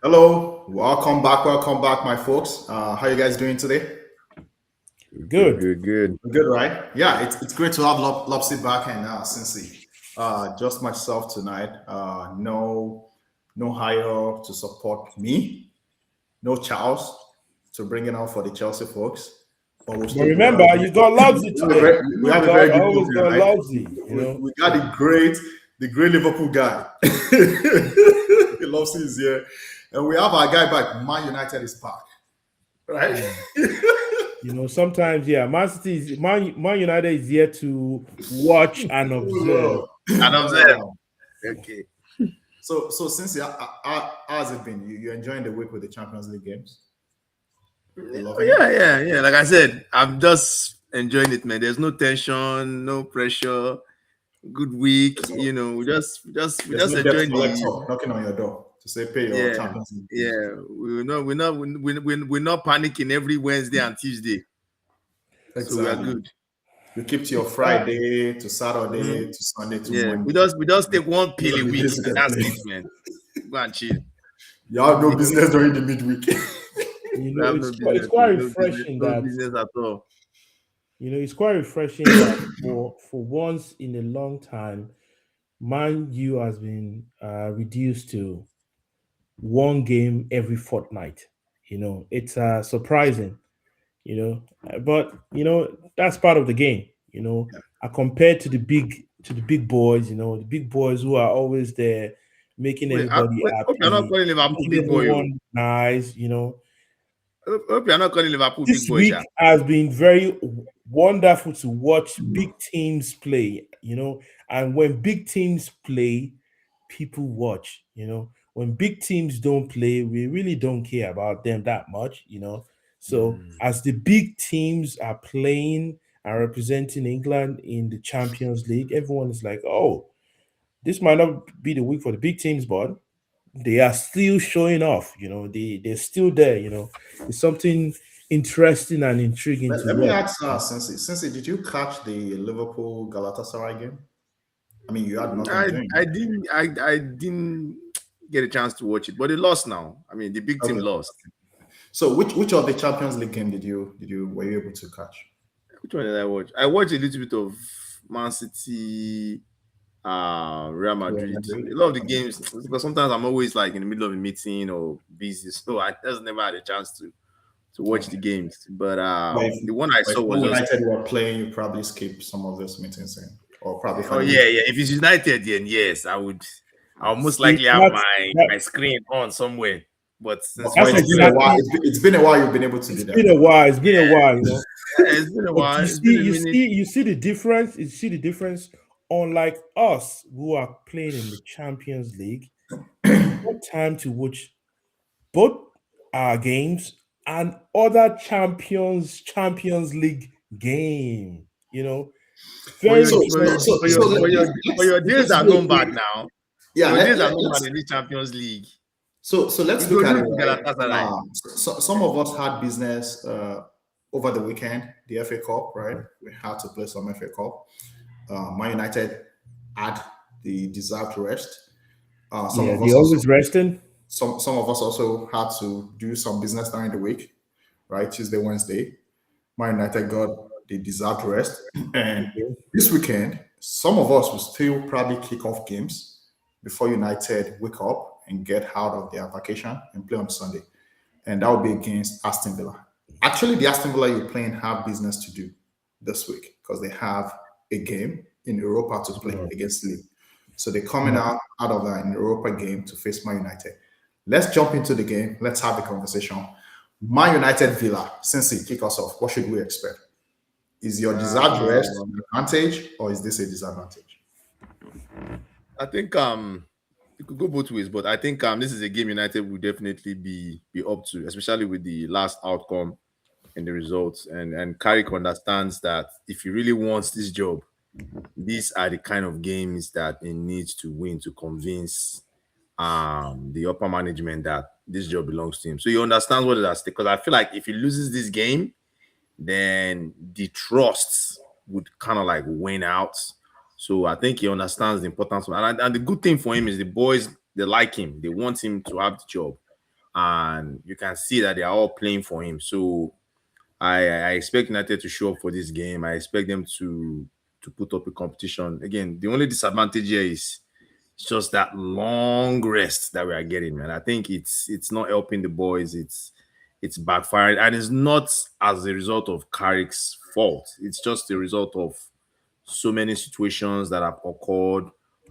Hello, welcome back, my folks. How you guys doing today? Good, Good. good, good. Good, right? Yeah, it's great to have Lopsy back and Cincy. Just myself tonight. No hire to support me. No Charles to bring it on for the Chelsea folks. But But remember, you got Lovezy today. we You have a got very good always group here, got right? Lovezy. We got the great Liverpool guy. Lopsy is here, and we have our guy back. Man United is back, right? Sometimes Man United is here to watch and observe. And observe. Okay. So since how has it been? You enjoying the week with the Champions League games? You loving it? Yeah. Like I said, I'm just enjoying it, man. There's no tension, no pressure. Good week, we There's just no debt enjoying the collector knocking on your door to say pay your yeah, Champions League dues. yeah. We're not panicking every Wednesday and Tuesday, so we are Exactly. good. You keep to your Uh, Friday to Saturday Mhm. to Sunday to Yeah, Monday. we just take one Those pill are a the week, days you and can that's play. it, man. Go and chill. You have no business during the midweek. We have it's quite refreshing no that business at all. it's quite refreshing that for once in a long time, Man U has been reduced to one game every fortnight. It's surprising. But that's part of the game. Compared to the big boys, the big boys who are always there making everybody Hope you're not happy, calling Liverpool making big boy. everyone nice. Hope you're not calling Liverpool big This boy, week Sha. has been very wonderful to watch big teams play. And when big teams play, people watch. When big teams don't play, we really don't care about them that much. So as the big teams are playing and representing England in the Champions League, everyone is like, oh, this might not be the week for the big teams, but they are still showing off. They're still there. It's something interesting and intriguing to Let me watch. ask Sensei, did you catch the Liverpool Galatasaray game? I mean, you had nothing doing. I didn't get a chance to watch it, but they lost now. I mean, the big team Okay. lost. So which of the Champions League game did you were you able to catch? Which one did I watch? I watched a little bit of Man City, Real Real Madrid. A Madrid. lot of the games because sometimes I'm always like in the middle of a meeting or busy, so I just never had a chance to watch the Okay. games. But But the one I if saw was Man just United were playing, you probably skip some of those meetings or probably oh find it. yeah. If it's United, then yes, I would. I'll most See, likely have that's my that, screen on somewhere. But since But that's it's United been a are while. exactly. It's been a while you've been able to do It's that. been a while. It's been a while. yeah, it's been a But while. you It's been see, a you minute. see, you see the difference. You see the difference. Unlike us, who are playing in the Champions League, we got time to watch both our games and other Champions League game. But Very your So but so your different so but so your game. let, but let, your, but let's your days let's are do it. gone bad now. Yeah, Your days are gone bad let's in the Champions League. so You let's go look at lose it, to right? Galatasaray. Some of us had business over the weekend, the FA Cup, right? We had to play some FA Cup. Man United had the deserved rest. Some Yeah, of they us also always resting. some of us also had to do some business during the week, right? Tuesday, Wednesday. Man United got the deserved rest. And this weekend, some of us will still probably kick off games before United wake up and get out of their vacation and play on Sunday. And that will be against Aston Villa. Actually, the Aston Villa you're playing have business to do this week because they have a game in Europa to play against Lille. So they're coming out of an Europa game to face Man United. Let's jump into the game. Let's have the conversation. Man United Villa, since it kick us off, what should we expect? Is your deserved rest Um, an advantage or is this a disadvantage? I think it could go both ways, but I think this is a game United will definitely be up to, especially with the last outcome and the results. And Carrick understands that if he really wants this job, these are the kind of games that he needs to win to convince the upper management that this job belongs to him. So he understands what it has because I feel like if he loses this game, then the trust would kind of like win out. So I think he understands the importance of and the good thing for him is the boys they like him, they want him to have the job. and you can see that they are all playing for him. So I expect United to show up for this game. I expect them to put up a competition. Again, the only disadvantage here is just that long rest that we are getting, man. I think it's not helping the boys. It's backfiring, and it's not as a result of Carrick's fault. It's just a result of so many situations that have occurred,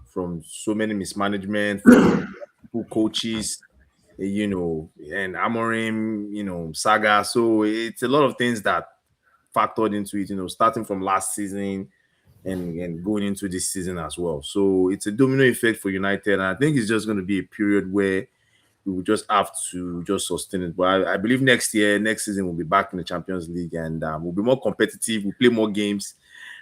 from so many mismanagement, from coaches, and Amorim, saga. So it's a lot of things that factored into it, starting from last season and going into this season as well. So it's a domino effect for United. And I think it's just going to be a period where we will just have to just sustain it. But I believe next season, we'll be back in the Champions League, and we'll be more competitive. We'll play more games.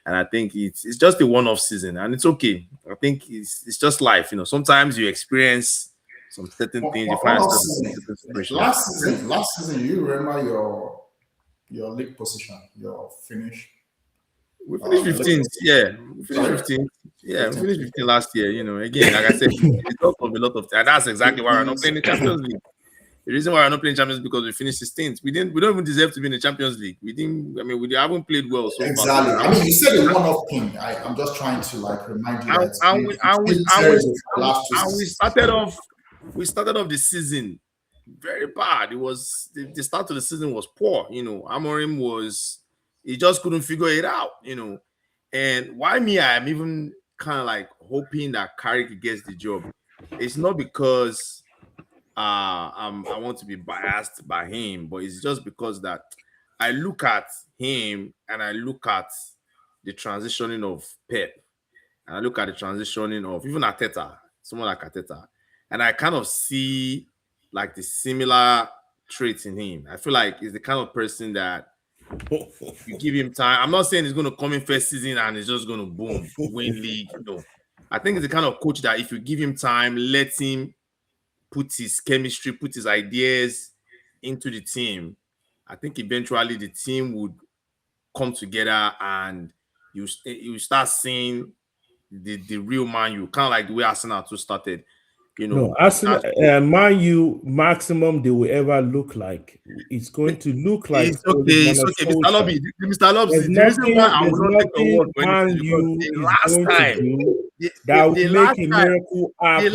And I think it's just a one-off season, and it's okay. I think it's just life. Sometimes you experience some certain things. You find yourself in certain situations. Last season, you remember your league position, your finish. We finished 15th. Yeah, we finished 15th. Yeah, we finished 15th last year. Again, like I said, it's of a lot of, and that's exactly why we're not playing the Champions League. The reason why we're not playing Champions League is because we finished 16th. We don't even deserve to be in the Champions League. We haven't played well so exactly. far. I mean, you said a one-off thing. I'm just trying to remind you we started off the season very bad. It was the start of the season was poor. Amorim he just couldn't figure it out. And why me? I'm even kind of hoping that Carrick gets the job. It's not because I want to be biased by him, but it's just because that I look at him and I look at the transitioning of Pep, and I look at the transitioning of even Arteta, someone like Arteta, and I kind of see the similar traits in him. I feel like he's the kind of person that you give him time. I'm not saying he's going to come in first season and he's just going to boom, win league. No, I think he's the kind of coach that if you give him time, let him put his chemistry, put his ideas into the team, I think eventually the team would come together and you start seeing the real Man U, kind of like the way Arsenal too started. No, Arsenal, Man U, maximum they will ever look like. It's going to look like. It's okay, Mr. Lobby. Mr. Lobby, the reason why I will not take the word for Man U is going to do that will make a miracle happen.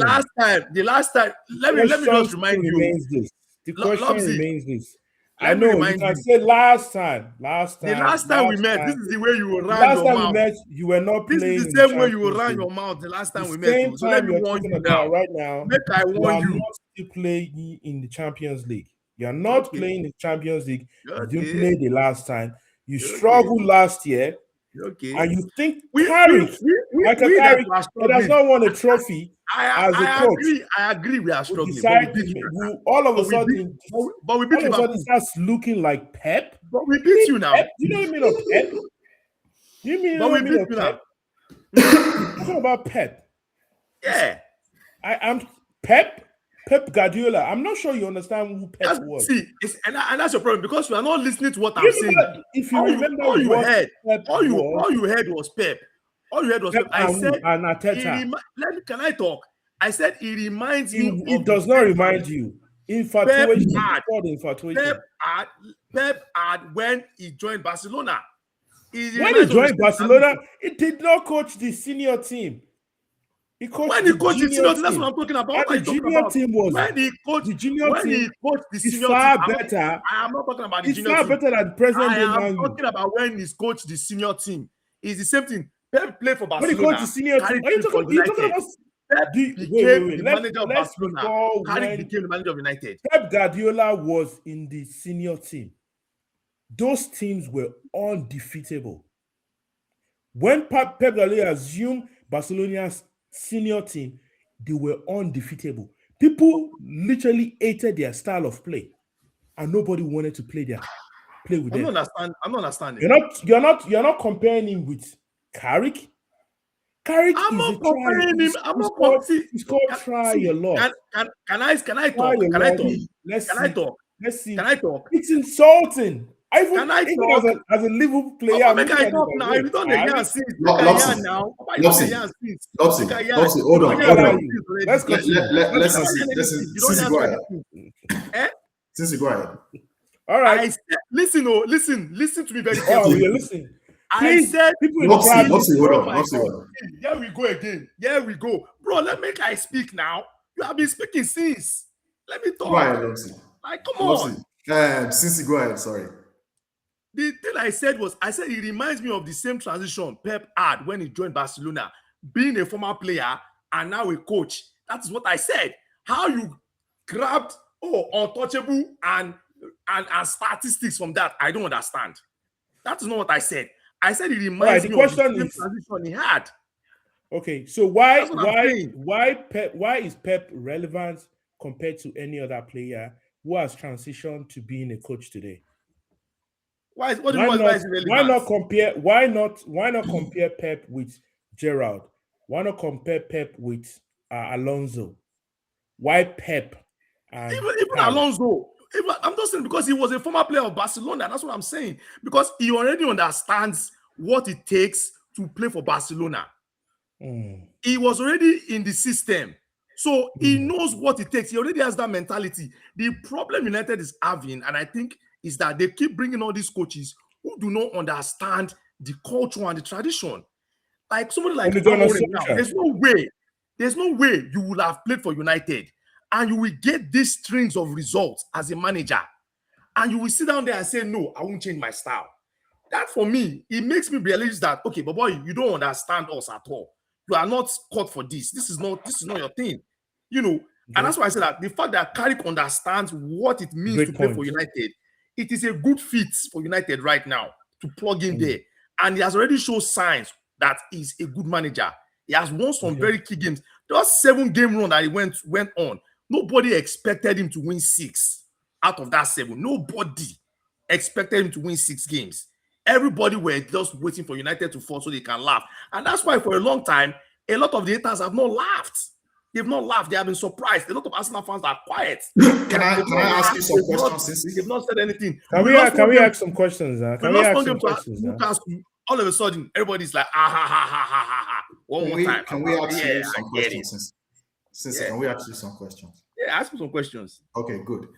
The last time, let me just remind you. The question remains this. I know you can say last time. The last time we met, this is the way you will run your mouth. Last time we met, you were not playing. This is the same way you will run your mouth the last time we met. Same time you're talking about right now. Make I warn you. You are not still playing in the Champions League. You are not playing the Champions League. You didn't play the last time. You struggled last year. And you think Carrick, Michael Carrick, does not won a trophy as a coach. I agree. We are struggling. All of a sudden, it starts looking like Pep. But we beat you now. Pep? You know what I mean of Pep? You mean what I mean of Pep? I'm talking about Pep. Yeah. I'm Pep Guardiola. I'm not sure you understand who Pep was. See, and that's your problem because you are not listening to what I'm saying. If you remember, all you heard was Pep. All you heard was Pep. I said, and Arteta. Can I talk? I said it reminds you. It does not remind you. Infatuation. Pep had when he joined Barcelona. When he joined Barcelona, he did not coach the senior team. When he coached the senior team, that's what I'm talking about. The junior team was when he coached the senior team. Far better. I am not talking about the junior team. It's far better than present day. I am talking about when he's coached the senior team. It's the same thing. Pep played for Barcelona. When he coached the senior team, are you talking about? Pep became the manager of Barcelona. Carrick became the manager of United. Pep Guardiola was in the senior team. Those teams were undefeatable. When Pep Guardiola assumed Barcelona's senior team, they were undefeatable. People literally hated their style of play, and nobody wanted to play with them. I'm not understanding. You're not comparing him with Carrick. Carrick I'm is not comparing him. I'm not comparing. It's called try your luck. Can I talk? Can I talk? Let's see. Can I talk? It's insulting. Can I talk? As a Liverpool player, make I talk now. You don't see Lopsy, hold on. Let's Listen, go ahead. Eh? Since go ahead. All right. I said, listen to me very Oh, carefully. we are listening. I Please, said, people in the Not see, crowd. not see, hold oh on, my not see, God. hold on. Here we go again. Here we go. Bro, let me I speak now. You have been speaking since. Let me Go ahead, talk. Dempsey. Like, come Dempsey. on. Since go ahead, sorry. The thing I said it reminds me of the same transition Pep had when he joined Barcelona, being a former player and now a coach. That is what I said. How you grabbed untouchable and statistics from that, I don't understand. That is not what I said. I said it reminds the me of the question same is- transition he had. Okay, so why That's what I'm saying. why is Pep relevant compared to any other player who has transitioned to being a coach today? What do you mean why is it relevant? Why not compare Pep with Gerald? Why not compare Pep with Alonso? Why Pep and Even Carrick? Alonso, I'm just saying because he was a former player of Barcelona. That's what I'm saying. Because he already understands what it takes to play for Barcelona. He was already in the system. So he knows what it takes. He already has that mentality. The problem United is having, and I think, is that they keep bringing all these coaches who do not understand the culture and the tradition. Like somebody like Amorim now, there's no way you will have played for United and you will get these strings of results as a manager and you will sit down there and say, no, I won't change my style. That for me, it makes me realize that, okay, but boy, you don't understand us at all. You are not cut for this. This is not your thing. You know, and that's why I said that the fact that Carrick understands what it means Great to play point. for United, it is a good fit for United right now to plug in there. And he has already shown signs that he's a good manager. He has won some very key games. There was 7-game run that he went on. Nobody expected him to win 6 out of that 7. Nobody expected him to win 6 games. Everybody were just waiting for United to fall so they can laugh. And that's why for a long time, a lot of the haters have not laughed. They've not laughed. They have been surprised. A lot of Arsenal fans are quiet. Can I ask you some questions? They've not said anything. Can we ask some questions? Can we ask some questions? Newcastle, all of a sudden, everybody's like, ah, ha, ha, ha, ha, ha, ha. One more time. Can we ask you some questions? Can we ask you some questions? Yeah, ask me some questions. Okay, good.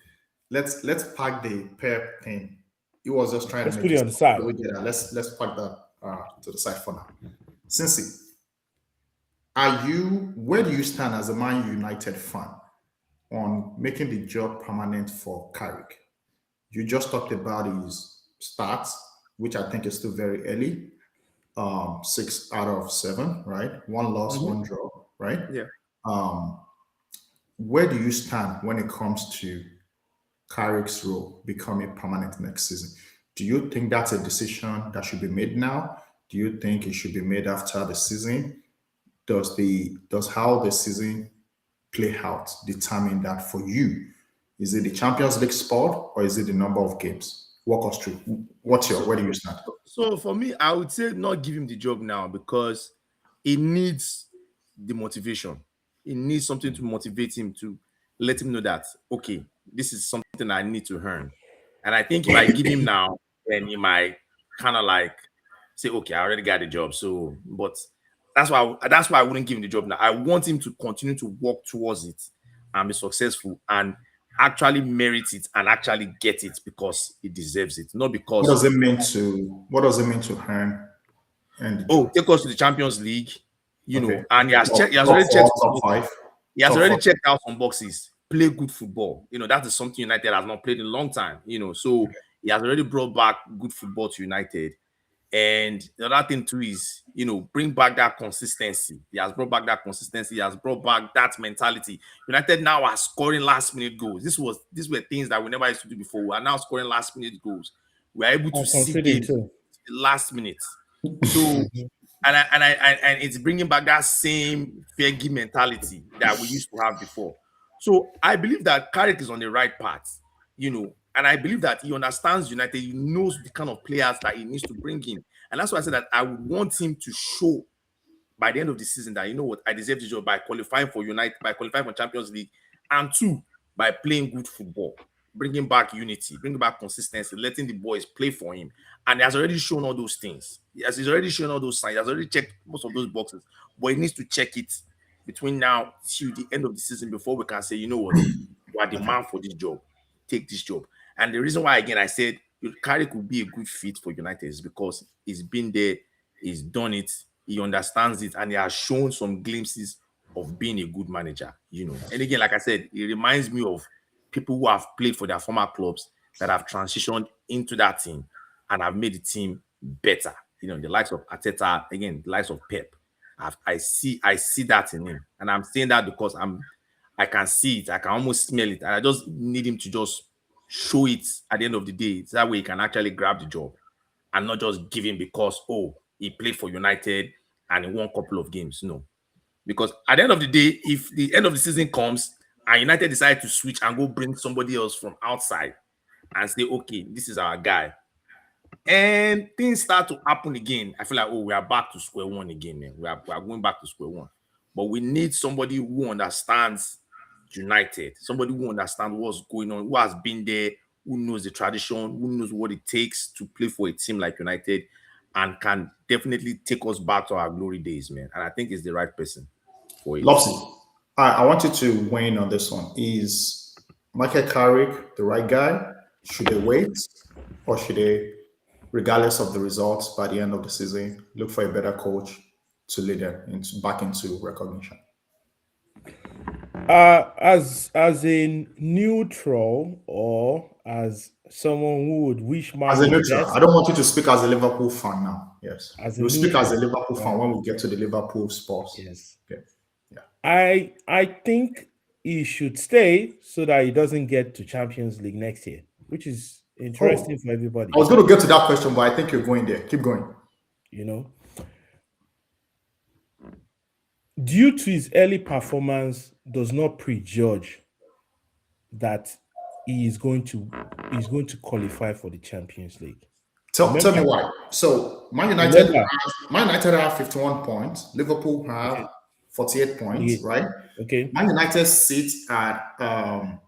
Let's pack the Pep thing. He was just trying to put it on the side. Let's pack that to the side for now. Cincy, where do you stand as a Man United fan on making the job permanent for Carrick? You just talked about his stats, which I think is still very early. 6 out of 7, right? 1 loss, 1 draw, right? Yeah. Where do you stand when it comes to Carrick's role becoming permanent next season? Do you think that's a decision that should be made now? Do you think it should be made after the season? Does how the season play out determine that for you? Is it the Champions League spot or is it the number of games? Walk us through. Where do you stand? So for me, I would say not give him the job now because he needs the motivation. He needs something to motivate him to let him know that, okay, this is something I need to earn. And I think if I give him now, then he might kind of like say, okay, I already got the job. So, but that's why I wouldn't give him the job now. I want him to continue to work towards it and be successful and actually merit it and actually get it because he deserves it, not because What does it mean to earn? And take us to the Champions League, you Okay. know, and he has already checked out some boxes. Play good football, you know, that is something United has not played in a long time, you know. So he has already brought back good football to United. And the other thing too is, you know, bring back that consistency. He has brought back that consistency. He has brought back that mentality. United now are scoring last minute goals. These were things that we never used to do before. We are now scoring last minute goals. We are able to see games last minute. So and it's bringing back that same Fergie mentality that we used to have before. So I believe that Carrick is on the right path, you know, and I believe that he understands United. He knows the kind of players that he needs to bring in. And that's why I said that I would want him to show by the end of the season that, you know what, I deserve the job by qualifying for United, by qualifying for Champions League, and 2, by playing good football, bringing back unity, bringing back consistency, letting the boys play for him. And he has already shown all those things. He's already shown all those signs. He has already checked most of those boxes, but he needs to check it between now till the end of the season before we can say, you know what, You are the man for this job. Take this job. And the reason why, again, I said Carrick could be a good fit for United is because he's been there, he's done it, he understands it, and he has shown some glimpses of being a good manager, And again, like I said, it reminds me of people who have played for their former clubs that have transitioned into that team and have made the team better. The likes of Arteta, again, the likes of Pep. I see that in him, and I'm saying that because I can see it, I can almost smell it, and I just need him to just show it at the end of the day. It's that way he can actually grab the job and not just give him because he played for United and he won a couple of games. No, because at the end of the day, if the end of the season comes and United decide to switch and go bring somebody else from outside and say, okay, this is our guy, and things start to happen again, I feel like, we are back to square one again, man. We are going back to square one. But we need somebody who understands United, somebody who understands what's going on, who has been there, who knows the tradition, who knows what it takes to play for a team like United, and can definitely take us back to our glory days, man. And I think it's the right person for it. Lopsy, I want you to weigh in on this one. Is Michael Carrick the right guy? Should they wait, or should they, regardless of the results by the end of the season, look for a better coach to lead them back into recognition? As a neutral, or as someone who would wish Man As a U the neutral, best, I don't want you to speak as a Liverpool fan now. Yes, As a we'll speak as a neutral, Liverpool fan when we get to the Liverpool sports. yes, Okay. I think he should stay so that he doesn't get to Champions League next year, which is interesting for everybody. I was going to get to that question, but I think you're going there. Keep going. Due to his early performance, does not prejudge that he is going to qualify for the Champions League. Tell me why. So Man United have 51 points. Liverpool have 48 points, right? Okay. Man United sits at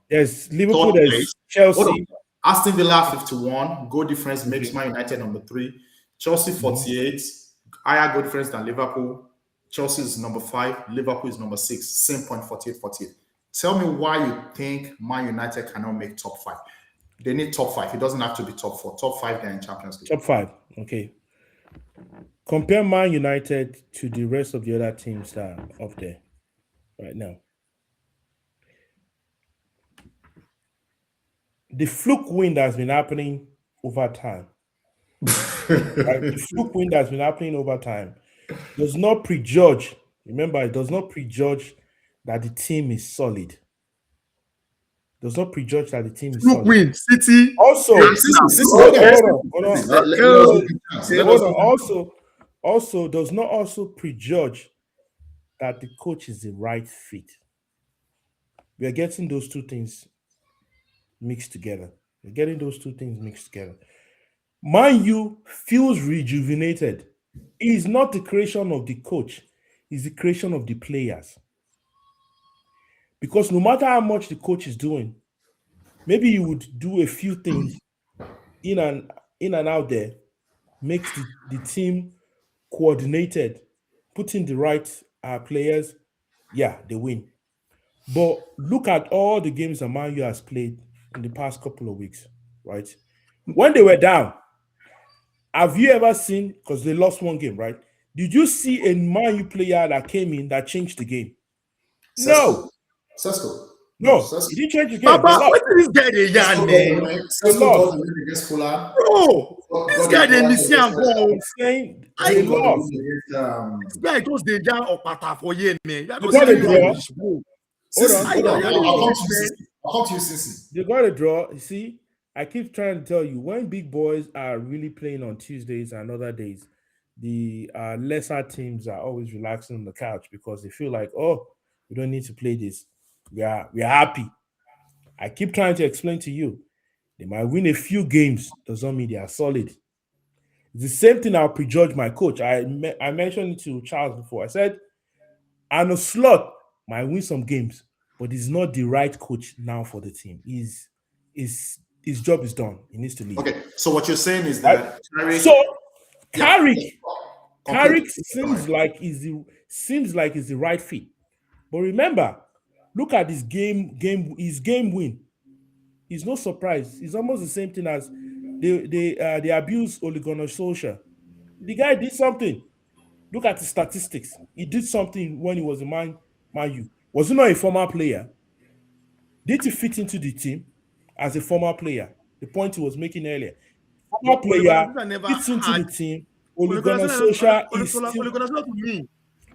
there's Liverpool, there's Chelsea. Aston Villa 51. Goal difference makes Man United number 3. Chelsea 48. Higher goal difference than Liverpool. Chelsea is number 5. Liverpool is number 6. Same point, 48. Tell me why you think Man United cannot make top 5. They need top 5. It doesn't have to be top 4. Top 5, they're in Champions League. Top 5. Okay. Compare Man United to the rest of the other teams that are up there right now. The fluke win that's been happening over time. The fluke win that's been happening over time does not prejudge. Remember, it does not prejudge that the team is solid. Does not prejudge that the team is solid. Win City. Also, also does not also prejudge that the coach is the right fit. We are getting those two things mixed together. We're getting those two things mixed together. Man U feels rejuvenated. It is not the creation of the coach, it's the creation of the players. Because no matter how much the coach is doing, maybe you would do a few things in and out there, makes the team coordinated, putting the right players, they win. But look at all the games that Man U has played in the past couple of weeks, right? When they were down, have you ever seen, because they lost one game, right? Did you see a Man U player that came in that changed the game? No. No, he didn't change the game. Papa, what is this guy they yarn, man? Bro, this guy they miss him. I'm saying they lost. This guy just they yarn Opata for year, man. They got a draw. Hold on. I'll come to you, Sissy. They got a draw. You see, I keep trying to tell you, when big boys are really playing on Tuesdays and other days, the lesser teams are always relaxing on the couch because they feel like, we don't need to play this. We are happy. I keep trying to explain to you, they might win a few games, doesn't mean they are solid. It's the same thing I'll prejudge my coach. I mentioned it to Charles before. I said, Arne Slot might win some games, but he's not the right coach now for the team. His job is done. He needs to leave. Okay, so what you're saying is that Carrick seems like he's the right fit. But remember, Look at his game win. It's no surprise. It's almost the same thing as they abuse Ole Gunnar Solskjaer. The guy did something. Look at his statistics. He did something when he was a Man U. Was he not a former player? Did he fit into the team as a former player? The point he was making earlier. Former Ole Gunnar player Solskjaer never fits into had the team. Ole Ole Gunnar Gunnar Solskjaer. Solskjaer is still Ole Gunnar Solskjaer to me.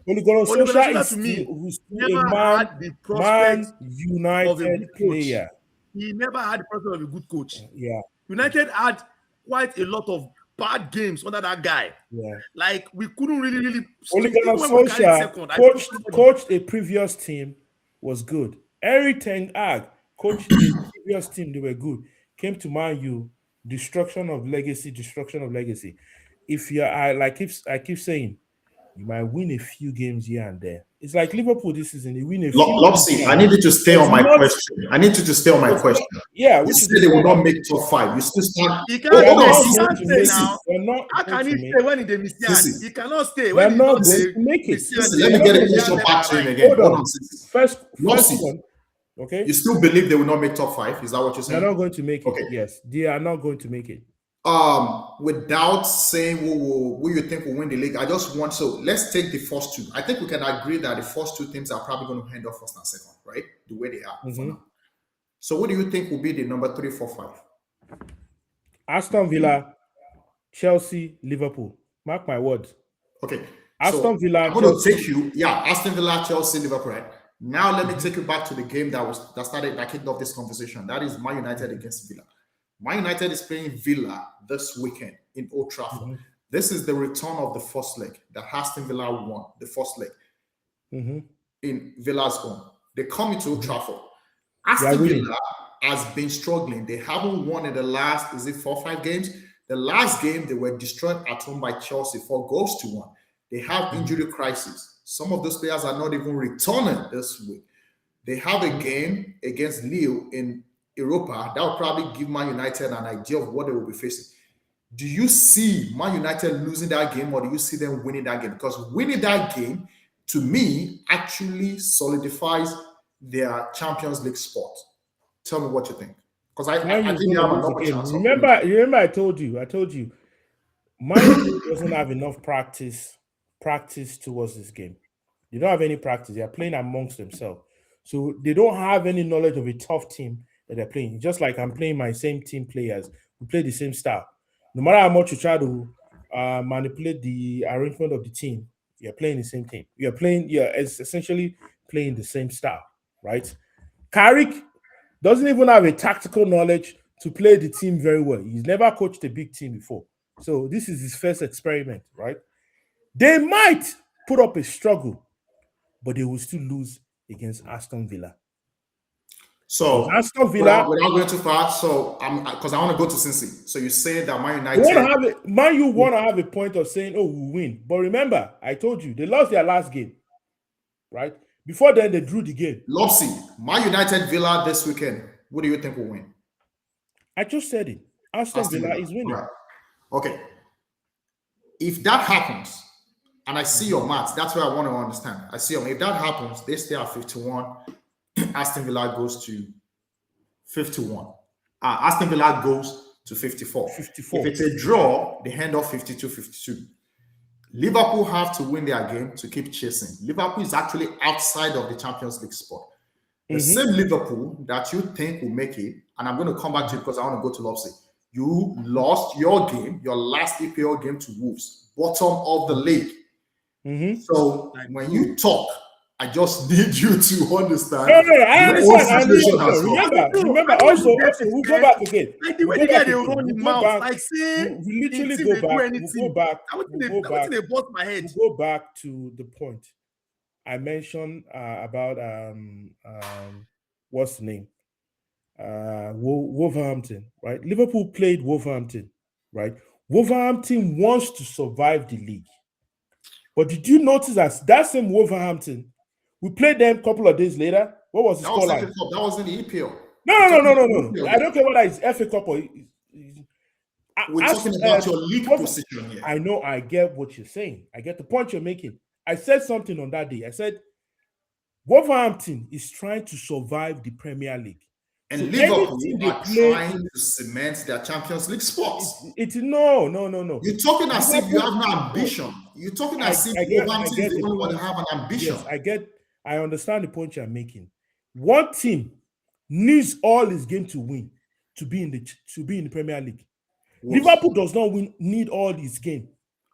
Ole Gunnar Ole Gunnar Solskjaer Solskjaer to me is still a never had the prospect Man of a United good coach. player. He never had the prospect of a good coach. Yeah, United had quite a lot of bad games under that guy. yeah. Like we couldn't really Ole even Gunnar when we carried Solskjaer second. I think coached a previous team, was good. Eric Ten Hag coached a previous team, they were good. Came to Man U, destruction of legacy. If you're I keep saying, you might win a few games here and there. It's like Liverpool this season, they win a few games Lopsy, here I and need there. you to stay It's on my not, question. I need you to stay on my it's question. not, yeah, You which is said they the will point. not make top 5. You still start. he They can't are Hold on, stay. not He going can't to stay make Sisi. it. now. They're not How going can to he make stay it. when he dey Messian? Sisi. He cannot stay They're when he's not not going the to make it. Messian. Sisi, let me get a question back to him again. Hold Hold on. on, Sisi. First Lopsy, one, okay? you still believe they will not make top 5? Is that what you're They're saying? not going to make it. Okay. Yes, they are not going to make it. Without saying who you think will win the league, I just want, so let's take the first two. I think we can agree that the first two teams are probably going to end up first and second, right? The way they are for now. So what do you think will be the number 3, 4, 5? Aston Villa, Chelsea, Liverpool. Mark my words. Okay. Aston Villa, I'm going to Chelsea. take you, Aston Villa, Chelsea, Liverpool, right? Now let me take you back to the game that kicked off this conversation. That is Man United against Villa. Man United is playing Villa this weekend in Old Trafford. This is the return of the first leg that Aston Villa won, the first leg in Villa's home. They come into Old Trafford. Aston Villa has been struggling. They haven't won in the last, 4 or 5 games? The last game, they were destroyed at home by Chelsea 4-1. They have injury crisis. Some of those players are not even returning this week. They have a game against Lille in Europa that will probably give Man United an idea of what they will be facing. Do you see Man United losing that game, or do you see them winning that game? Because winning that game, to me, actually solidifies their Champions League spot. Tell me what you think. Because I think they have a normal chance. Remember, I told you, Man U doesn't have enough practice towards this game. They don't have any practice. They are playing amongst themselves. So they don't have any knowledge of a tough team that they're playing. Just like I'm playing my same team players. We play the same style. No matter how much you try to manipulate the arrangement of the team, you're playing the same team. You're essentially playing the same style, right? Carrick doesn't even have a tactical knowledge to play the team very well. He's never coached a big team before. So this is his first experiment, right? They might put up a struggle, but they will still lose against Aston Villa. So Aston Villa, without going too far, so because I want to go to Cincy. So you say that Man United, Man U want to have a point of saying, "Oh, we'll win." But remember, I told you they lost their last game, right? Before then, they drew the game. Lopsy, Man United Villa this weekend. What do you think will win? I just said it. Aston Villa is winning. Right. Okay. If that happens, and I see your maths, that's what I want to understand. I see them. If that happens, they stay at 51. Aston Villa goes to 51. Aston Villa goes to 54. 54. If it's a draw, they hand off 52-52. Liverpool have to win their game to keep chasing. Liverpool is actually outside of the Champions League spot. The same Liverpool that you think will make it, and I'm going to come back to it because I want to go to Lopsy. You lost your game, your last EPL game to Wolves, bottom of the league. So when you talk, I just need you to understand. No, I understand. Remember, also, we'll go back again. Like the way the guy they run his mouth, like saying we literally go back. We'll my head. We'll go back to the point I mentioned about what's the name? Wolverhampton, right? Liverpool played Wolverhampton, right? Wolverhampton wants to survive the league. But did you notice that same Wolverhampton, we played them a couple of days later? What was the scoreline? That was in the EPL. No. I don't care whether it's FA Cup or... We're talking about your league position here. I know, I get what you're saying. I get the point you're making. I said something on that day. I said, Wolverhampton is trying to survive the Premier League. And So Liverpool anything they are play, trying to cement their Champions League spots. no. You're talking as if you have Liverpool, no ambition. You're talking I as if get Wolverhampton is the the only one that point. have an ambition. Yes, I understand the point you're making. One team needs all its game to win to be in the Premier League. Wolves. Liverpool does not need all its game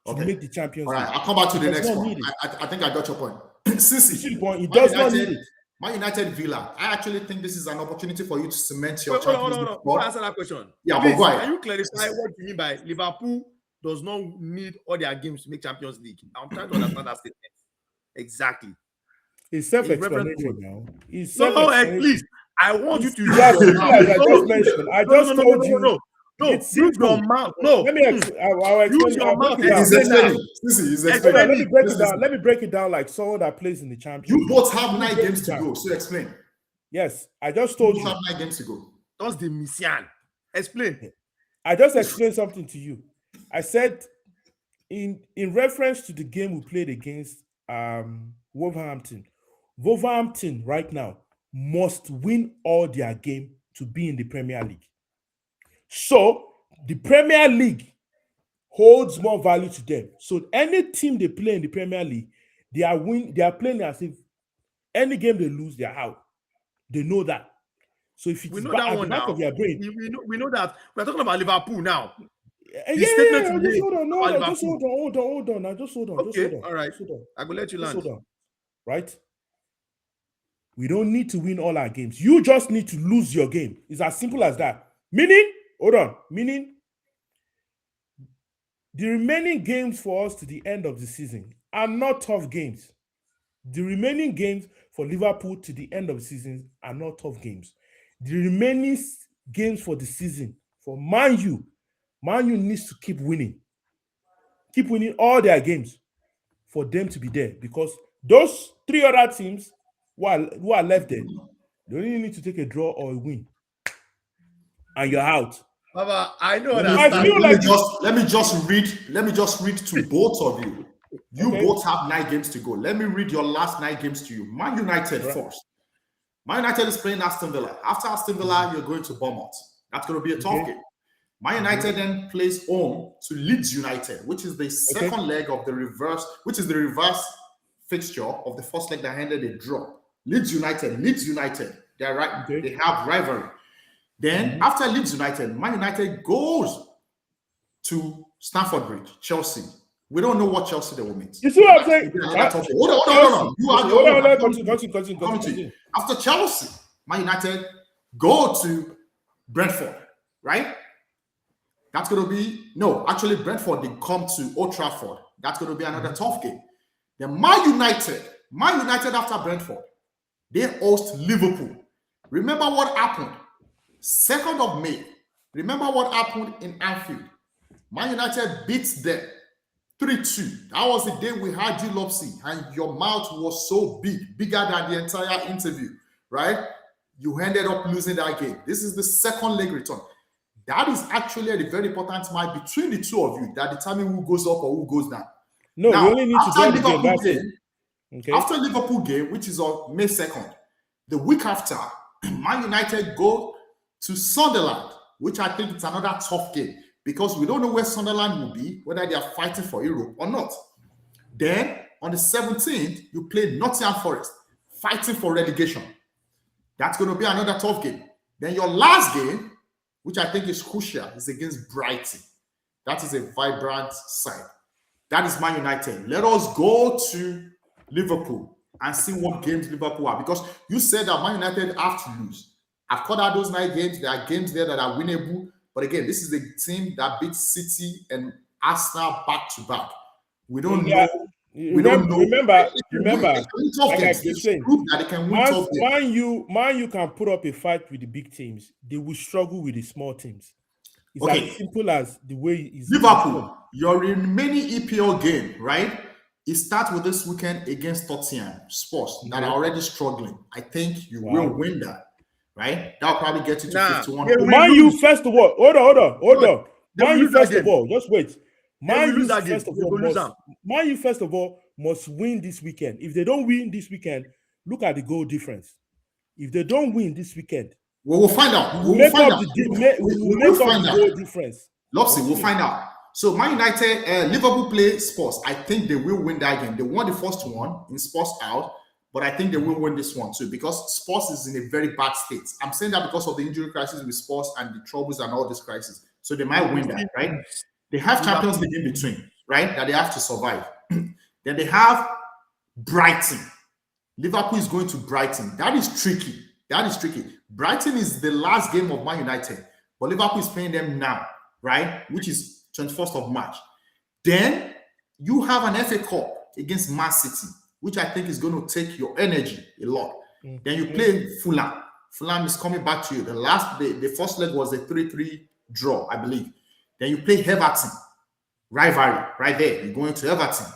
to Okay. make the Champions All League. right, I'll come back to the Does next not one. need it. I think I got your point. You see the point? It Man does not need United, it. Man United Villa. I actually think this is an opportunity for you to cement your Wait, hold Champions on. League Before I spot. answer that question, Yeah, please, but go ahead. can you clarify what you mean by Liverpool does not need all their games to make Champions League? I'm trying to understand that statement. Exactly. It's self-explanatory now. It's No, self-explanatory. please. I want you to use Yeah, your simple as I mouth. just mentioned. I just told you. No. It's Use simple. your mouth. No. Let me I'll explain. Use your I'll break mouth. it down. He's explaining. He's Hold on, explaining. let me break it Listen. down. Let me break it down like someone that plays in the Champions You League. both have 9 break games it to down. go. So explain. Yes, I just You told both you. have 9 games to go. That's the mission. Explain. I just explained something to you. I said in reference to the game we played against Wolverhampton right now must win all their game to be in the Premier League. So the Premier League holds more value to them. So any team they play in the Premier League, they are playing as if any game they lose, they're out. They know that. So if it's We know at that the one back now. of their brain, We know that. We're talking about Liverpool now. just hold on. No, about just hold on. Now, just hold on. Okay, all right. Just hold on. I will let you Just land. hold on. Right? We don't need to win all our games. You just need to lose your game. It's as simple as that. Meaning the remaining games for us to the end of the season are not tough games. The remaining games for Liverpool to the end of the season are not tough games. The remaining games for the season for Man U needs to keep winning. Keep winning all their games for them to be there, because those 3 other teams who are left there, they only need to take a draw or a win, and you're out. Baba, I know Let that. me just read to both of you. You Okay. both have 9 games to go. Let me read your last 9 games to you. Man United first. Man United is playing Aston Villa. After Aston Villa, you're going to Bournemouth. That's going to be a tough game. Man United then plays home to Leeds United, which is the second leg of the reverse, which is the reverse fixture of the first leg that ended a draw. Leeds United, they're right. They have rivalry. Then after Leeds United, Man United goes to Stamford Bridge, Chelsea. We don't know what Chelsea they will meet. You see what I'm saying? Hold on. Continue. After Chelsea, Man United go to Brentford, right? That's going to be, Brentford, they come to Old Trafford. That's going to be another tough game. Then Man United after Brentford, they host Liverpool. Remember what happened? 2nd of May. Remember what happened in Anfield. Man United beats them 3-2. That was the day we had you, Lopsy, and your mouth was so big, bigger than the entire interview, right? You ended up losing that game. This is the second leg return. That is actually a very important match between the two of you that determine who goes up or who goes down. No, now, we only need to go the game. That's it. Okay. After Liverpool game, which is on May 2nd, the week after, Man United go to Sunderland, which I think it's another tough game because we don't know where Sunderland will be, whether they are fighting for Europe or not. Then on the 17th, you play Nottingham Forest, fighting for relegation. That's going to be another tough game. Then your last game, which I think is crucial, is against Brighton. That is a vibrant side. That is Man United. Let us go to Liverpool and see what games Liverpool are. Because you said that Man United have to lose. I've called out those 9 games. There are games there that are winnable. But again, this is the team that beat City and Arsenal back to back. We don't know. We don't know. Remember, like I keep saying, that they can win tough games. Man U can put up a fight with the big teams. They will struggle with the small teams. It's as simple as the way it's Liverpool, your remaining EPL game, right? It starts with this weekend against Tottenham Spurs that are already struggling. I think you will win that, right? That'll probably get you to 51. Man U first of all, hold on. Man U first of all, just wait. Man U first of all must win this weekend. If they don't win this weekend, look at the goal difference. If they don't win this weekend, We will find out. we We will will make find up out. we will We will make up find the out. goal difference. Lopsy, we'll find out. So Man United, Liverpool play Spurs. I think they will win that game. They won the first one in Spurs out, but I think they will win this one too because Spurs is in a very bad state. I'm saying that because of the injury crisis with Spurs and the troubles and all this crisis. So they might win that, right? They have Champions League in between, right? That they have to survive. Then they have Brighton. Liverpool is going to Brighton. That is tricky. That is tricky. Brighton is the last game of Man United, but Liverpool is playing them now, right? Which is 21st of March. Then you have an FA Cup against Man City, which I think is going to take your energy a lot. Then you play Fulham. Fulham is coming back to you. The first leg was a 3-3 draw, I believe. Then you play Everton. Rivalry, right there. You're going to Everton.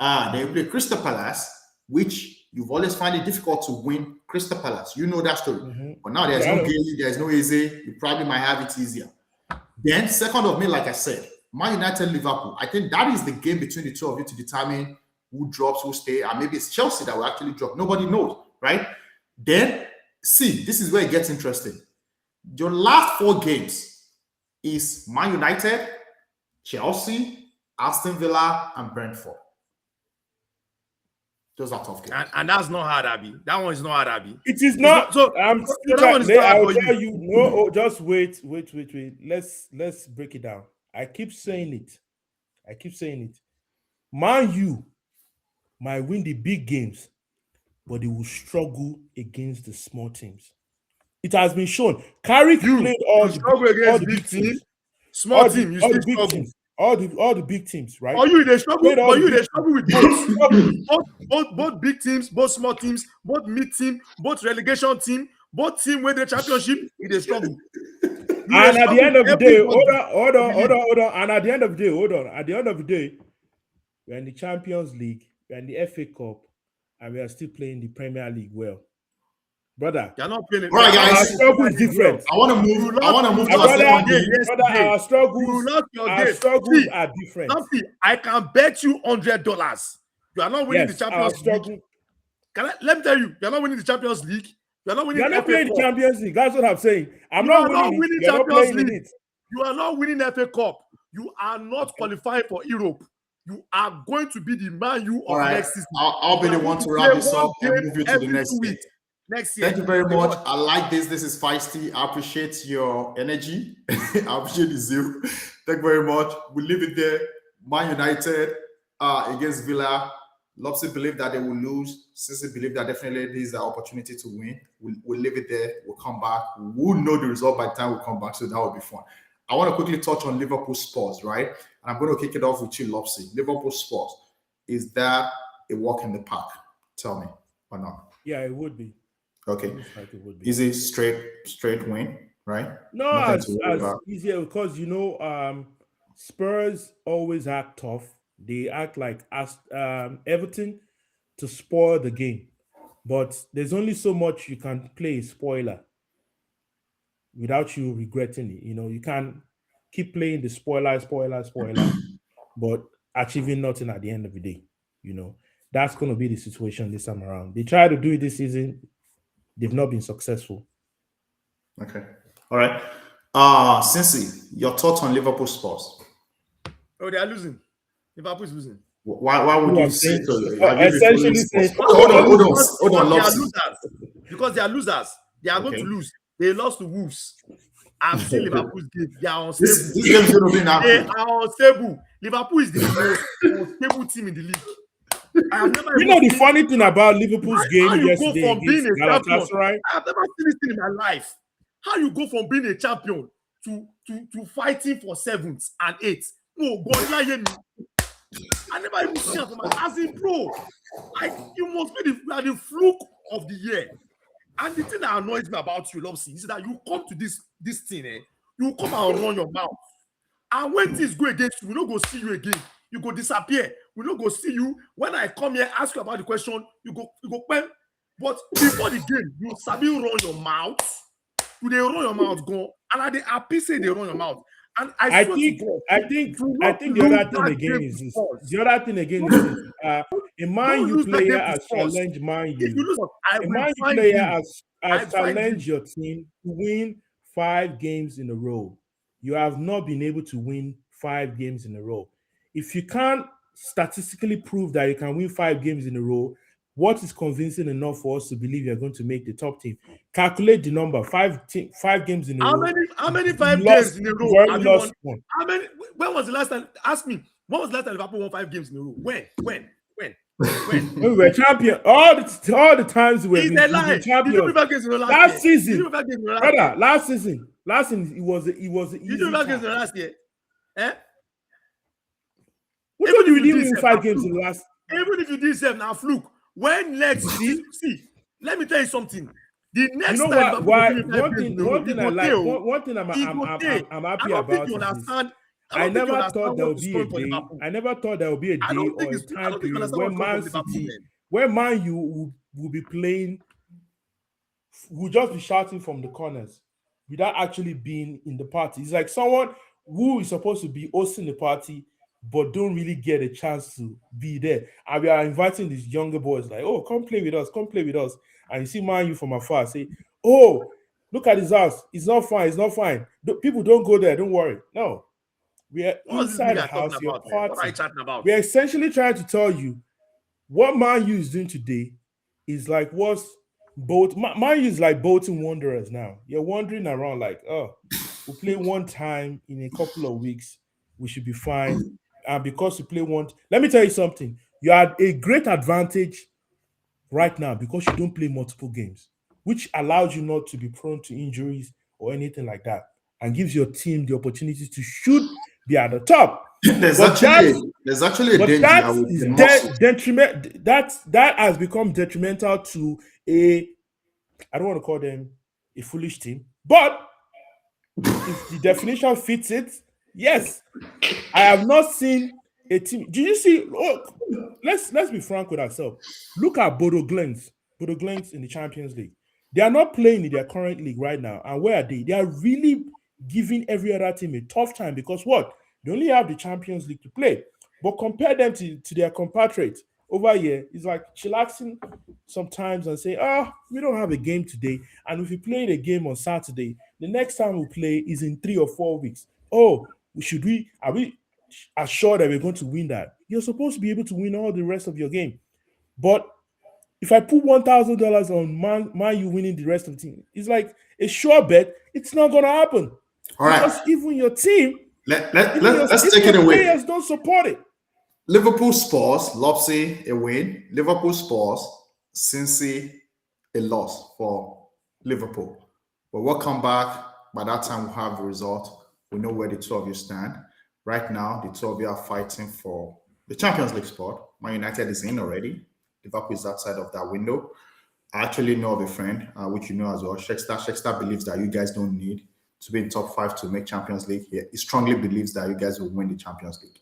Then you play Crystal Palace, which you've always found it difficult to win Crystal Palace. You know that story. But now there's no Gay, there's no easy. You probably might have it easier. Then 2nd of May, like I said, Man United, Liverpool. I think that is the game between the two of you to determine who drops, who stay, and maybe it's Chelsea that will actually drop. Nobody knows, right? Then, see, this is where it gets interesting. Your last 4 games is Man United, Chelsea, Aston Villa, and Brentford. Those are tough games. And that's not hard, Abby. That one is not hard, Abby. It is not. So I'm that one is not hard for you. No, just wait. Let's break it down. I keep saying it. Man U might win the big games, but they will struggle against the small teams. It has been shown. Carrick played all the big teams. Small team, you all still the big struggle. teams. All the big teams, right? Are you they struggle? Played all Are you the they struggle with both big teams, both small teams, both mid team, both relegation team, both team win the championship? They struggle. And at the end of the day, hold on. And at the end of the day, At the end of the day, we're in the Champions League, we're in the FA Cup, and we are still playing the Premier League well. Brother, you're not playing it. All right, guys. Our struggle is different. I want to move to our Brother, second game. brother, our struggles are different. Something I can bet you $100. You are not winning the Champions League. Let me tell you, you're not winning the Champions League. You're not winning. You're not playing the Champions League. That's what I'm saying. I'm not winning Champions League. League. You are not winning FA Cup. You are not qualifying for Europe. You are going to be the Man U of next season. I'll be the one to wrap this up and move you to the next week. Next year. Thank you very much. I like this. This is feisty. I appreciate your energy. I appreciate the zeal. Thank you very much. We'll leave it there. Man United against Villa. Lopsy believe that they will lose. Since they believe that definitely this is the opportunity to win, we'll leave it there. We'll come back. We'll know the result by the time we come back, so that will be fun. I want to quickly touch on Liverpool Spurs, right? And I'm going to kick it off with you, Lopsy. Liverpool Spurs. Is that a walk in the park? Tell me or not. Yeah, it would be. Okay. Like it would be. Is it straight win, right? No, as easier because Spurs always act tough. They act like Everton to spoil the game. But there's only so much you can play a spoiler without you regretting it. You can keep playing the spoiler, but achieving nothing at the end of the day. That's going to be the situation this time around. They tried to do it this season. They've not been successful. Okay. All right. Cincy, your thoughts on Liverpool Spurs? Oh, they are losing. Liverpool is losing. Why would you say so? Essentially, hold on. Because they are losers. They are going to lose. They lost to Wolves. I've seen Liverpool's game. They are unstable. This game is going to be now. They are unstable. Liverpool is the most unstable team in the league. The funny thing about Liverpool's game yesterday against Galatasaray? I have never seen this thing in my life. How you go from being a champion to fighting for 7th and 8th? No, God, I never even seen it from my as in bro. You must be the fluke of the year. And the thing that annoys me about you, Lopsy, is that you come to this thing, you come and run your mouth. And when things go against you, we don't go see you again. You go disappear. We don't go see you. When I come here, ask you about the question, you go pen. But before the game, you sabi run your mouth. You they run your mouth, go. And I they happy say they run your mouth. And I I swear to think, God, I think, do I not think the lose other thing that again game is this. to us. The other thing again is this. A Man Don't U lose that player game to has Spurs. challenged Man If you U. lose, I A will Man U find player you. I has find challenged you. your team to win 5 games in a row. You have not been able to win 5 games in a row. If you can't statistically prove that you can win 5 games in a row, what is convincing enough for us to believe you're going to make the top team? Calculate the number. 5 games in a How row. many? How many You 5 games lost. in a You've row already have you won? lost one. How many? When was the last time? Ask me. When was the last time Liverpool won 5 games in a row? When? When we were champion, all the times It's a we've been lie. Did you win champions. 5 games in the last Last year? Did you season, win 5 games in the last brother, year? last season, it was an Did you win easy 5 games task. in the last year? Eh? Who Even told you if we you didn't did win self, now 5 games in fluke. the last? Even if you did self, now fluke. When You next? see, See, let me tell you something. The you next know time what? Liverpool go Why? win five One games in thing, a row, one you thing I go like, tell. one thing He go tell. I'm I happy don't think about you is this. understand. I I don't think you never thought understand there what would is be a coming for day. Liverpool. I never thought there would be a I day don't think or a it's. I time don't think you period understand where what's coming Man from Liverpool, City, man. where Man U will be playing, will just be shouting from the corners without actually being in the party. It's like someone who is supposed to be hosting the party but don't really get a chance to be there. And we are inviting these younger boys, like, oh, come play with us, come play with us. And you see Man U from afar say, oh, look at his house. It's not fine, it's not fine. People don't go there, don't worry. No, we are What is this inside the nigga talking house, you're about, man? What are you partying. chatting about? We are essentially trying to tell you what Man U is doing today is like what's both Man U is like Bolton Wanderers now. You're wandering around like, oh, we'll play one time in a couple of weeks, we should be fine. And because you play one, let me tell you something. You had a great advantage right now because you don't play multiple games, which allows you not to be prone to injuries or anything like that, and gives your team the opportunity to should be at the top. there's But actually that's there's actually a but danger that with is the muscle. detriment. That has become detrimental to a, I don't want to call them a foolish team, but if the definition fits it, yes. I have not seen a team. Do you see? Look, let's be frank with ourselves. Look at Bodo Glens. Bodo Glens in the Champions League. They are not playing in their current league right now. And where are they? They are really giving every other team a tough time because what? They only have the Champions League to play. But compare them to their compatriots over here, it's like chillaxing sometimes and say, we don't have a game today. And if we play a game on Saturday, the next time we play is in 3 or 4 weeks. Oh, are we assured that we're going to win that? You're supposed to be able to win all the rest of your game. But if I put $1,000 on Man U winning the rest of the team, it's like a sure bet. It's not going to happen All right, because even your team, let's even take it your away. players don't support it. Liverpool Spurs, Lopsy a win. Liverpool Spurs, Cincy a loss for Liverpool. But we'll come back. By that time, we'll have the result. We know where the two of you stand. Right now, the two of you are fighting for the Champions League spot. Man United is in already. Liverpool is outside of that window. I actually know of a friend, which you know as well. Sheksta. Sheksta believes that you guys don't need to be in top five to make Champions League. He strongly believes that you guys will win the Champions League.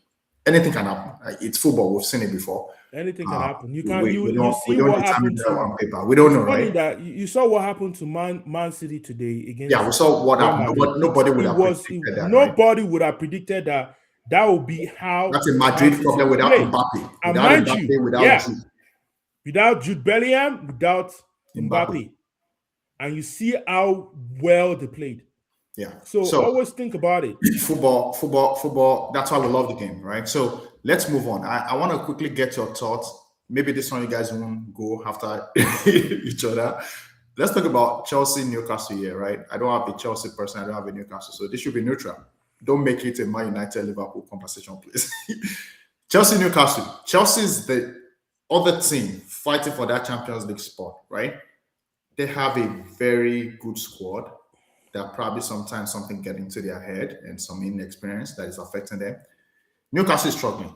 Anything can happen. It's football. We've seen it before. Anything can happen. You can We you don't we see don't what determine happened that to. on paper. We don't It's know, funny right? that you saw what happened to Man City today Yeah, we against saw what Real happened. Madrid. Nobody would have predicted that, right? Nobody would have predicted that that would be how That's a Man Madrid City problem would without play. Mbappe. And Without mind you, Mbappe, without yeah, Jude. without Jude Bellingham, without Mbappe. Mbappe, and you see how well they played. Yeah. So So always think about it. football. That's why we love the game, right? So let's move on. I want to quickly get your thoughts. Maybe this one you guys won't go after each other. Let's talk about Chelsea Newcastle here, right? I don't have a Chelsea person. I don't have a Newcastle, so this should be neutral. Don't make it a Man United Liverpool conversation, please. Chelsea Newcastle. Chelsea is the other team fighting for that Champions League spot, right? They have a very good squad that probably sometimes something get into their head and some inexperience that is affecting them. Newcastle is struggling.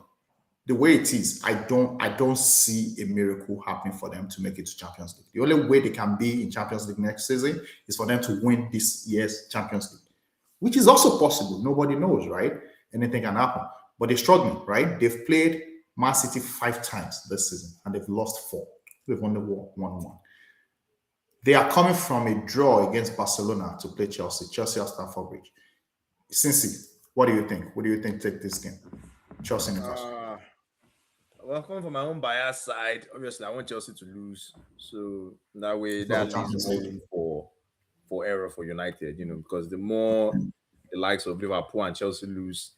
The way it is, I don't see a miracle happening for them to make it to Champions League. The only way they can be in Champions League next season is for them to win this year's Champions League, which is also possible. Nobody knows, right? Anything can happen. But they're struggling, right? They've played Man City 5 times this season and they've lost 4. They've won the 1-1. They are coming from a draw against Barcelona to play Chelsea. Chelsea at Stamford Bridge. Cincy, What do you think? What do you think take this game? Chelsea Newcastle. Well, coming from my own bias side, obviously I want Chelsea to lose. So that way For the that leaves Champions more League. room for error for United, because the more the likes of Liverpool and Chelsea lose,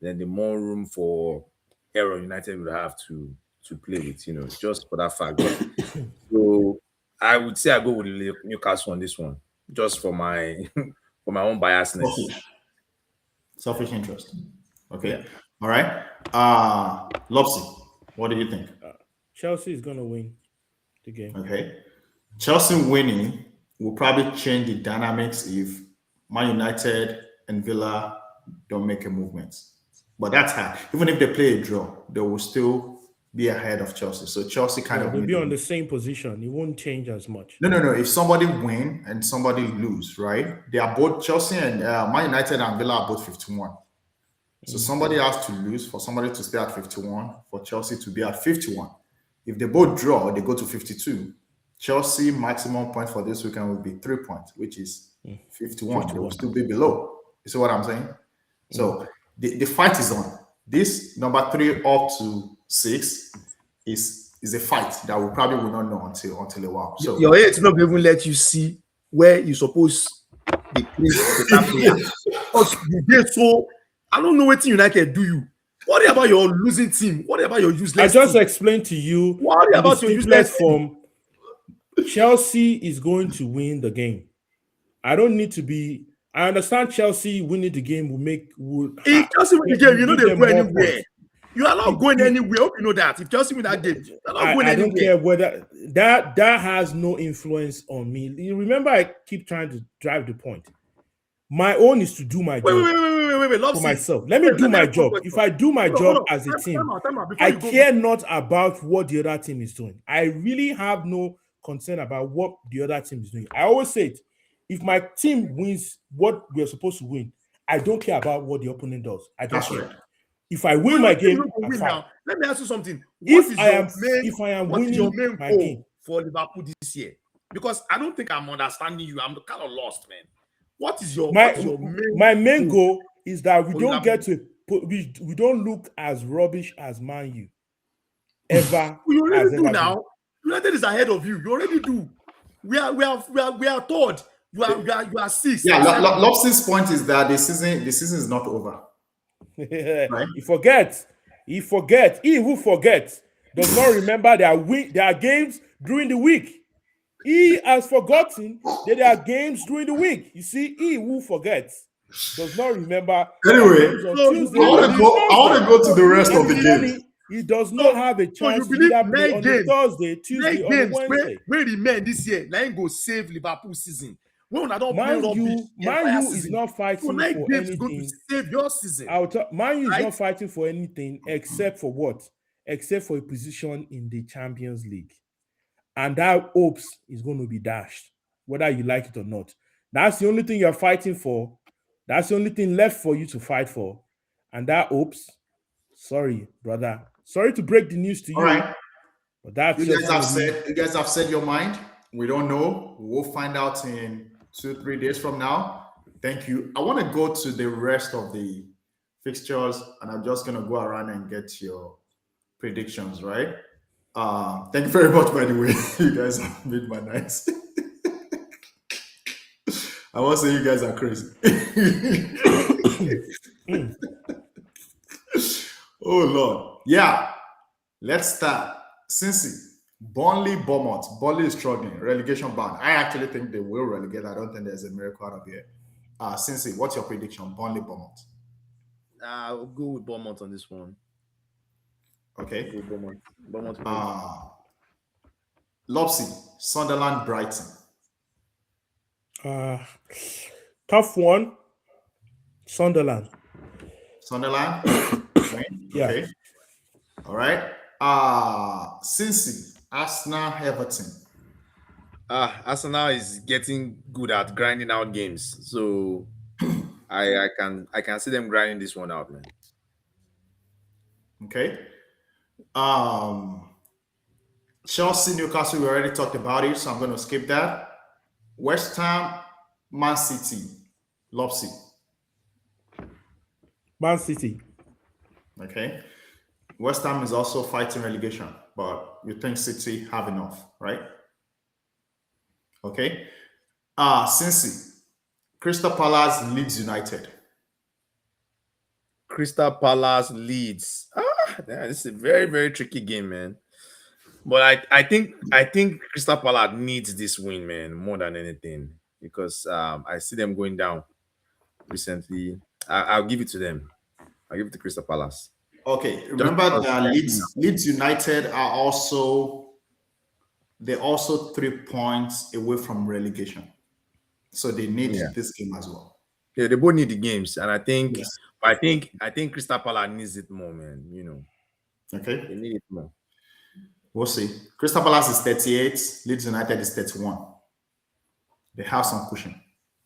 then the more room for error United would have to play with, just for that fact. But so I would say I go with Newcastle on this one, just for my for my own biasness. Selfish. Selfish interest. Yeah. Okay. All right. Lopsy, what do you think? Chelsea is gonna win the game. Okay. Chelsea winning will probably change the dynamics if Man United and Villa don't make a movement. But that's hard. Even if they play a draw, they will still be ahead of Chelsea. So Chelsea kind Yeah, of they'll be on win. the same position. It won't change as much. No. If somebody win and somebody lose, right? They are both Chelsea and Man United and Villa are both 51. So somebody has to lose for somebody to stay at 51, for Chelsea to be at 51. If they both draw, they go to 52. Chelsea maximum point for this weekend will be 3 points, which is 51. They will 51. still be below. You see what I'm saying? So the fight is on. This number 3 up to 6 is a fight that we probably will not know until a while. So Your age not even let you see where you suppose they play better player. Because you get so I don't know what United do you. Worry about your losing team. Worry about your I useless just team. explained to you Worry in the about your simplest useless team. form. Chelsea is going to win the game. I don't need to be. I understand Chelsea winning the game If Chelsea win the game, you know give they them go more anywhere. points. You are not going anywhere. Hope you know that. If Chelsea win that game, you're not going I don't anywhere. care whether that has no influence on me. You remember, I keep trying to drive the point. My own is to do my Wait, job wait. Love for see. myself. Let me Wait, do my ask you a job. question. If I do my Hold job on. as a team, Time out. Before I you go, care not about what the other team is doing. I really have no concern about what the other team is doing. I always say it. If my team wins what we're supposed to win, I don't care about what the opponent does. I don't that's care. right. If I win Wait, my you game, no go I'm win fine. now. Let me ask you something. If I am What is your winning main my goal game, for Liverpool this year? Because I don't think I'm understanding you. I'm kind of lost, man. What is your my main goal is that we for don't Liverpool? get to we don't look as rubbish as Man U ever You already has do ever been. now. United is ahead of you. You already do. We are third. You are sixth. Yeah, or seventh. Lopsy's point is that the season is not over. Right? He forgets. He who forgets does not remember there are games during the week. He has forgotten that there are games during the week. You see, he who forgets does not remember there are Anyway, games on So you Tuesday I want and to believe? go. I want Thursday. to go to the rest You of the believe? game. Clearly, he does not have a So you chance to believe either play 9 on a games? Thursday, Tuesday, 9 or a games Wednesday. where remain this year. Now go save Liverpool season. When I don't play rubbish the Man entire U is season. not So fighting 9 for games is going to anything. save your season. Man U is Right? not fighting for anything except for what? Except for a position in the Champions League. And that hopes is going to be dashed, whether you like it or not. That's the only thing you're fighting for. That's the only thing left for you to fight for. And that hopes, sorry, brother. Sorry to break the news to All you, right. but that's You just guys have going to be. said. You guys have said your mind. We don't know. We'll find out in 2-3 days from now. Thank you. I want to go to the rest of the fixtures, and I'm just gonna go around and get your predictions. Right. Thank you very much. By the way, you guys have made my nights. I want to say you guys are crazy. Oh Lord. Yeah. Let's start. Cincy, Burnley, Bournemouth. Burnley is struggling. Relegation bound. I actually think they will relegate. I don't think there's a miracle out of here. Cincy, what's your prediction? Burnley, Bournemouth. I'll go with Bournemouth on this one. Okay. Go with Bournemouth. Bournemouth. Lopsy, Sunderland, Brighton. Tough one. Sunderland. Sunderland. Yeah. Okay. All right. Cincy, Arsenal, Everton. Arsenal is getting good at grinding out games, so I can see them grinding this one out, man. Okay. Chelsea, Newcastle, we already talked about it, so I'm going to skip that. West Ham, Man City, Lopsy. Man City. Okay. West Ham is also fighting relegation, but you think City have enough, right? Okay. Cincy, Crystal Palace, Leeds United. Crystal Palace leads. This is a very, very tricky game, man. But I think Crystal Palace needs this win, man, more than anything. Because I see them going down recently. I'll give it to them. I'll give it to Crystal Palace. Okay. Just Remember because that Leeds United are also 3 points away from relegation. So they need yeah. this game as well. Yeah, they both need the games. And I think Yes. I think Crystal Palace needs it more, man. Okay. They need it more. We'll see. Crystal Palace is 38, Leeds United is 31. They have some cushion.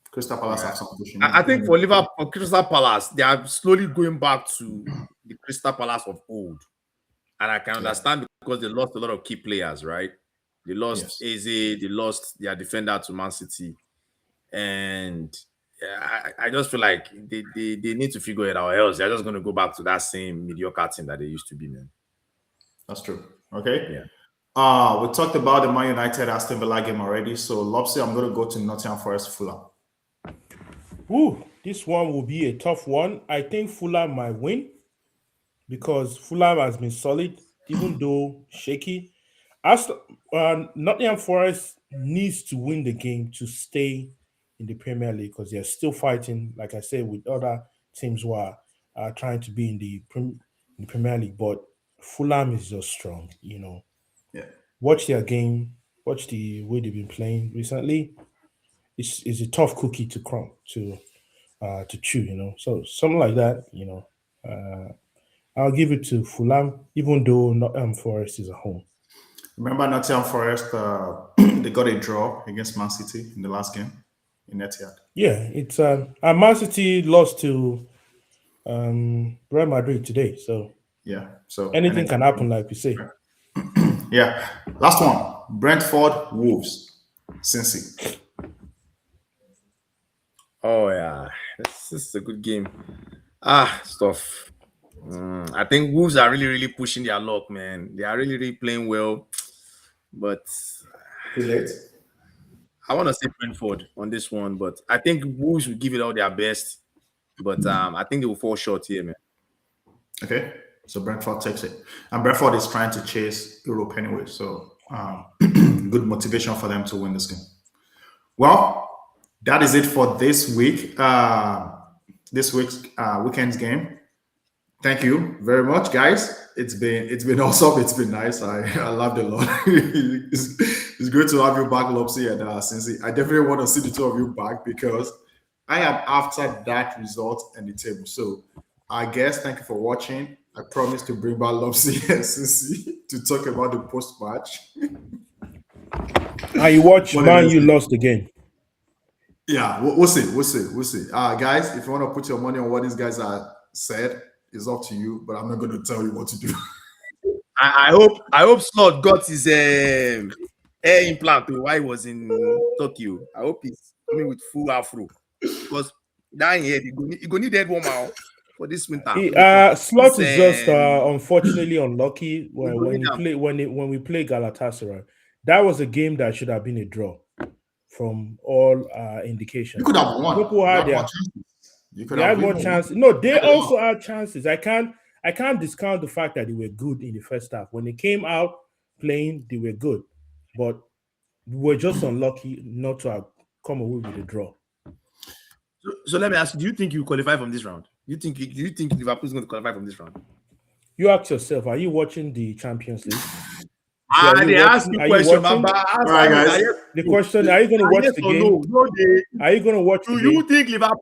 Crystal Palace Yeah. have some cushion. I think for Liverpool, Crystal Palace, they are slowly going back to the Crystal Palace of old. And I can understand because they lost a lot of key players, right? They lost Eze, they lost their defender to Man City. And I just feel like they need to figure it out, else they're just going to go back to that same mediocre team that they used to be, man. That's true. Okay. Yeah. We talked about the Man United Aston Villa game already. So Lopsy, I'm going to go to Nottingham Forest Fulham. Ooh, this one will be a tough one. I think Fulham might win because Fulham has been solid, even though shaky. Nottingham Forest needs to win the game to stay in the Premier League because they're still fighting, like I said, with other teams who are trying to be in the Premier League. But Fulham is just strong, Yeah. Watch their game, watch the way they've been playing recently. It's a tough cookie to crumb to chew. So something like that, I'll give it to Fulham, even though Nottingham Forest is at home. Remember Nottingham Forest, they got a draw against Man City in the last game in Etihad. Yeah, it's and Man City lost to Real Madrid today, so Yeah. So anything can happen, like we say. Yeah. Last one. Brentford Wolves. Cincy. Oh, yeah. This is a good game. Stuff. I think Wolves are really, really pushing their luck, man. They are really, really playing well. But Too late. I want to say Brentford on this one, but I think Wolves will give it all their best. But I think they will fall short here, man. Okay. So Brentford takes it. And Brentford is trying to chase Europe anyway. So good motivation for them to win this game. Well, that is it for this week. This week's weekend's game. Thank you very much, guys. It's been awesome. It's been nice. I loved it a lot. it's great to have you back, Lopsy and Cincy. I definitely want to see the two of you back because I am after that result and the table. So I guess thank you for watching. I promise to bring back Lopsy and Cincy to talk about the post match. You watch Man, you lost the game. Yeah, we'll see. We'll see. Guys, if you want to put your money on what these guys are said, it's up to you. But I'm not going to tell you what to do. I hope Slot got his hair implant while he was in Tokyo. I hope he's coming with full afro because that here you go need that woman for this winter. Slot is just unfortunately unlucky when we play Galatasaray. That was a game that should have been a draw. From all indications, you could have won. Liverpool had more chances. They had more chances. No, they also had chances. I can't discount the fact that they were good in the first half. When they came out playing, they were good, but we were just unlucky not to have come away with a draw. So let me ask you: do you think you qualify from this round? Do you think Liverpool is going to qualify from this round? You ask yourself: are you watching the Champions League? They asked you question, man. All right, guys. The question: are you going to watch the game? No, are you going to watch? Do you think Liverpool